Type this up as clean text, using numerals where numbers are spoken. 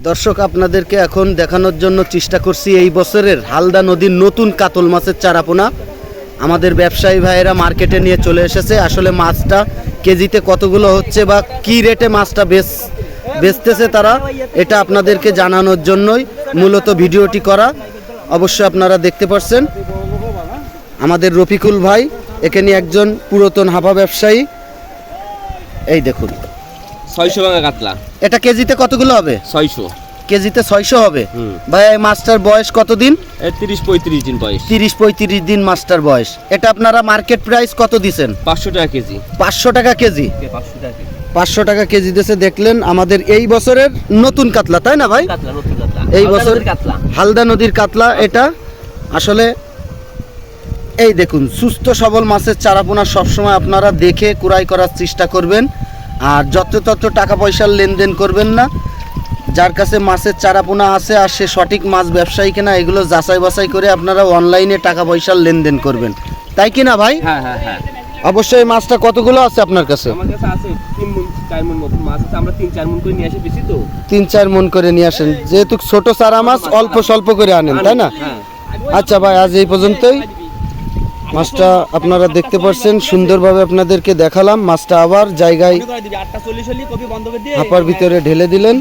দর্শক আপনাদেরকে এখন দেখানোর জন্য চেষ্টা করছি এই বছরের হালদা নদীর নতুন কাতল মাছের চারাপোনা। আমাদের ব্যবসায়ী ভাইয়েরা মার্কেটে নিয়ে চলে এসেছে। আসলে মাছটা কেজিতে কতগুলো হচ্ছে বা কি রেটে মাছটা বেচতেছে তারা, এটা আপনাদেরকে জানানোর জন্যই মূলত ভিডিওটি করা। অবশ্যই আপনারা দেখতে পাচ্ছেন আমাদের রফিকুল ভাই এখানে একজন পুরাতন হাঁপা ব্যবসায়ী। এই দেখুন 600 টাকা কাতলা। এটা কেজিতে কতগুলো হবে? 600 কেজিতে 600 হবে। ভাই এই মাছটার বয়স কতদিন? 30-35 দিন বয়স। 30-35 দিন মাছটার বয়স। এটা আপনারা মার্কেট প্রাইস কত দিছেন? 500 টাকা কেজি। 500 টাকা কেজি। 500 টাকা কেজি। 500 টাকা কেজি দিয়েছে। দেখলেন আমাদের এই বছরের নতুন কাতলা, তাই না ভাই? কাতলা, নতুন কাতলা। এই বছর কাতলা। হালদা নদীর কাতলা এটা। আসলে এই দেখুন সুস্থ সবল মাছের চারাপোনা সবসময় আপনারা দেখে কুড়াই করার চেষ্টা করবেন। আর যত টাকা পয়সার লেনদেন করবেন না। যার কাছে মাছের চারাপোনা আছে আর সে সঠিক মাছ ব্যবসায়ী কিনা এগুলো যাচাই বাছাই করে আপনারা অনলাইনে টাকা পয়সার লেনদেন করবেন, তাই কিনা ভাই? হ্যাঁ হ্যাঁ হ্যাঁ। অবশ্যই মাছটা কতগুলো আছে আপনার কাছে? আমার কাছে আছে 3 মণ 4 মণ মতো মাছ আছে। আমরা 3-4 মণ করে নিয়ে আসি বেশি তো। 3-4 মণ করে নিয়ে আসেন, যেহেতু ছোট চারা মাছ অল্প স্বল্প করে আনেন, তাই না? হ্যাঁ। আচ্ছা ভাই, আজ এই পর্যন্তই। মাছটা আপনারা দেখতে পাচ্ছেন, সুন্দরভাবে আপনাদেরকে দেখালাম। মাছটা আবার জায়গায় হাঁপার ভিতরে ঢেলে দিলেন।